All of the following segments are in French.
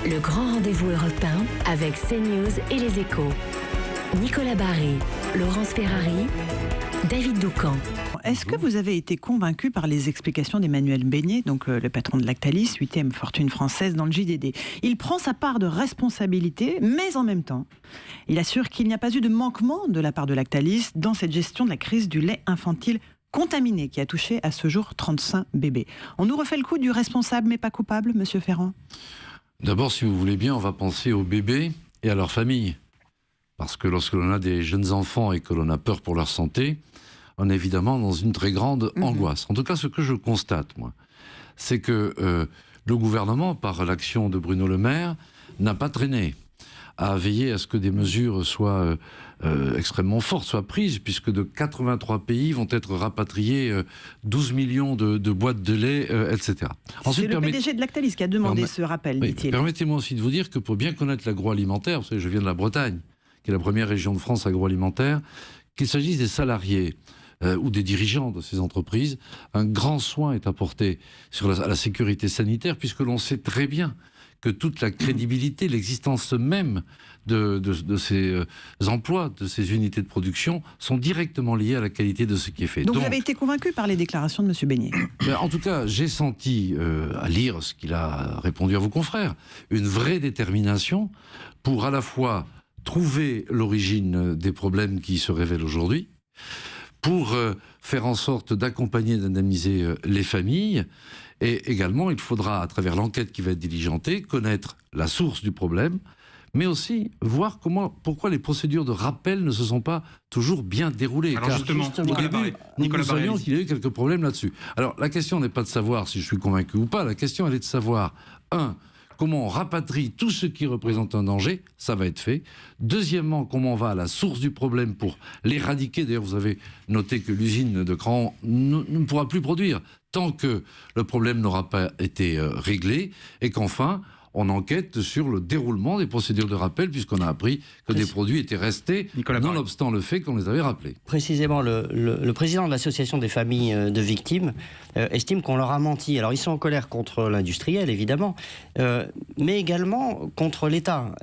Le grand rendez-vous européen avec CNews et les Échos. Nicolas Barré, Laurence Ferrari, David Doucan. Est-ce que vous avez été convaincu par les explications d'Emmanuel Beignet, donc le patron de Lactalis, 8e fortune française dans le JDD? Il prend sa part de responsabilité, mais en même temps, il assure qu'il n'y a pas eu de manquement de la part de Lactalis dans cette gestion de la crise du lait infantile contaminé qui a touché à ce jour 35 bébés. On nous refait le coup du responsable mais pas coupable, monsieur Ferrand? D'abord, si vous voulez bien, on va penser aux bébés et à leur famille. Parce que lorsque l'on a des jeunes enfants et que l'on a peur pour leur santé, on est évidemment dans une très grande angoisse. En tout cas, ce que je constate, moi, c'est que le gouvernement, par l'action de Bruno Le Maire, n'a pas traîné à veiller à ce que des mesures soient extrêmement fortes, soient prises, puisque de 83 pays vont être rapatriés 12 millions de boîtes de lait, etc. C'est le PDG de Lactalis qui a demandé ce rappel, oui, dit-il. Permettez-moi aussi de vous dire que pour bien connaître l'agroalimentaire, vous savez, je viens de la Bretagne, qui est la première région de France agroalimentaire, qu'il s'agisse des salariés ou des dirigeants de ces entreprises, un grand soin est apporté sur la sécurité sanitaire, puisque l'on sait très bien que toute la crédibilité, l'existence même de ces emplois, de ces unités de production, sont directement liées à la qualité de ce qui est fait. Donc vous avez été convaincu par les déclarations de M. Beignet? En tout cas, j'ai senti, à lire ce qu'il a répondu à vos confrères, une vraie détermination pour à la fois trouver l'origine des problèmes qui se révèlent aujourd'hui, pour faire en sorte d'accompagner et d'indemniser les familles. Et également, il faudra, à travers l'enquête qui va être diligentée, connaître la source du problème, mais aussi voir pourquoi les procédures de rappel ne se sont pas toujours bien déroulées. Alors justement, au début, nous savions qu'il y a eu quelques problèmes là-dessus. Alors la question n'est pas de savoir si je suis convaincu ou pas, la question elle est de savoir, comment on rapatrie tout ce qui représente un danger, ça va être fait. Deuxièmement, comment on va à la source du problème pour l'éradiquer. D'ailleurs, vous avez noté que l'usine de Cran ne pourra plus produire tant que le problème n'aura pas été réglé, et qu'enfin, on enquête sur le déroulement des procédures de rappel, puisqu'on a appris que des produits étaient restés, nonobstant le fait qu'on les avait rappelés. Précisément, le président de l'association des familles de victimes estime qu'on leur a menti. Alors, ils sont en colère contre l'industriel, évidemment, mais également contre l'État.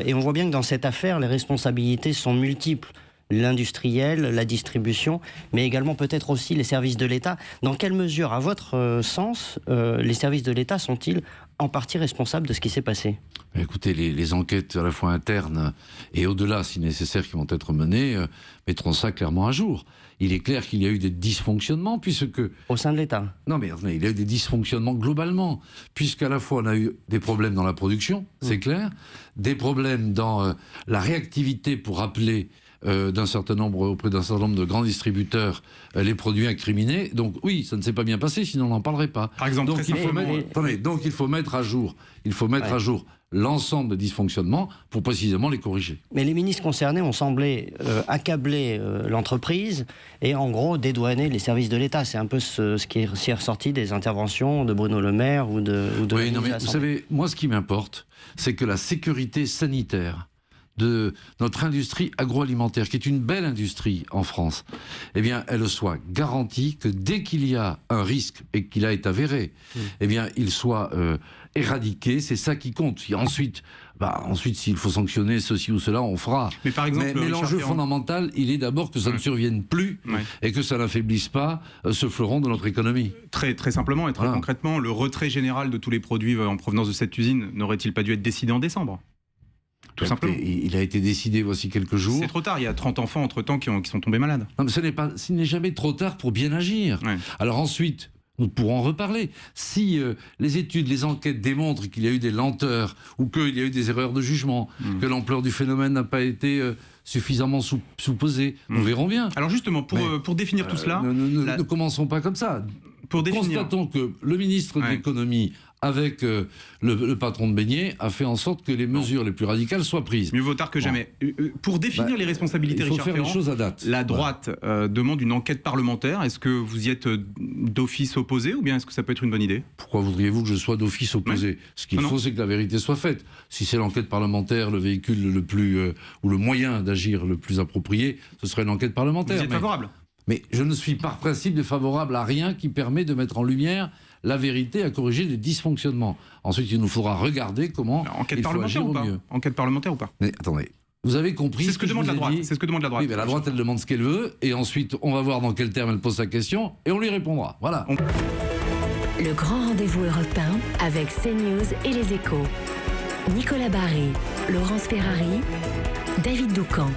Et on voit bien que dans cette affaire, les responsabilités sont multiples. L'industriel, la distribution, mais également peut-être aussi les services de l'État. Dans quelle mesure, à votre sens, les services de l'État sont-ils en partie responsables de ce qui s'est passé? Écoutez, les enquêtes à la fois internes et au-delà, si nécessaire, qui vont être menées, mettront ça clairement à jour. Il est clair qu'il y a eu des dysfonctionnements, puisque... Au sein de l'État? Non, mais il y a eu des dysfonctionnements globalement, puisqu'à la fois on a eu des problèmes dans la production, c'est clair, des problèmes dans la réactivité pour rappeler auprès d'un certain nombre de grands distributeurs les produits incriminés. Donc oui, ça ne s'est pas bien passé, sinon on n'en parlerait pas. Par exemple, donc il faut mettre à jour l'ensemble des dysfonctionnements pour précisément les corriger. Mais les ministres concernés ont semblé accabler l'entreprise et en gros dédouaner les services de l'État. C'est un peu ce qui est ressorti des interventions de Bruno Le Maire ou de oui, non, mais vous savez, moi ce qui m'importe, c'est que la sécurité sanitaire de notre industrie agroalimentaire, qui est une belle industrie en France, eh bien, elle soit garantie, que dès qu'il y a un risque et qu'il a été avéré, eh bien, il soit éradiqué. C'est ça qui compte. Et ensuite, s'il faut sanctionner ceci ou cela, on fera. Mais par exemple, mais l'enjeu fondamental, il est d'abord que ça ne survienne plus et que ça n'affaiblisse pas ce fleuron de notre économie. Très, très simplement et très concrètement, le retrait général de tous les produits en provenance de cette usine n'aurait-il pas dû être décidé en décembre ? Tout simplement. Il a été décidé voici quelques jours. C'est trop tard, il y a 30 enfants entre-temps qui sont tombés malades. Non, mais ce n'est jamais trop tard pour bien agir. Ouais. Alors ensuite, nous pourrons en reparler. Si les études, les enquêtes démontrent qu'il y a eu des lenteurs ou qu'il y a eu des erreurs de jugement, que l'ampleur du phénomène n'a pas été suffisamment sous-pesée, nous verrons bien. Alors justement, pour définir tout cela... Ne commençons pas comme ça. Constatons que le ministre de l'économie, avec le patron de Beignet, a fait en sorte que les mesures les plus radicales soient prises. Mieux vaut tard que jamais. Pour définir les responsabilités, Richard Ferrand, il faut faire les choses à date. La droite demande une enquête parlementaire. Est-ce que vous y êtes d'office opposé ou bien est-ce que ça peut être une bonne idée? Pourquoi voudriez-vous que je sois d'office opposé? Ce qu'il faut, c'est que la vérité soit faite. Si c'est l'enquête parlementaire, le véhicule le plus ou le moyen d'agir le plus approprié, ce serait une enquête parlementaire. Vous y êtes favorable? Mais je ne suis par principe défavorable à rien qui permet de mettre en lumière la vérité, à corriger les dysfonctionnements. Ensuite, il nous faudra regarder comment il faut agir au mieux. Enquête parlementaire ou pas? Mais attendez, vous avez compris. C'est ce que demande la droite. C'est ce que demande la droite. Oui, mais la droite, elle demande ce qu'elle veut, et ensuite, on va voir dans quel terme elle pose sa question, et on lui répondra. Voilà. Le grand rendez-vous européen avec CNews et les Échos. Nicolas Barré, Laurence Ferrari, David Doucan.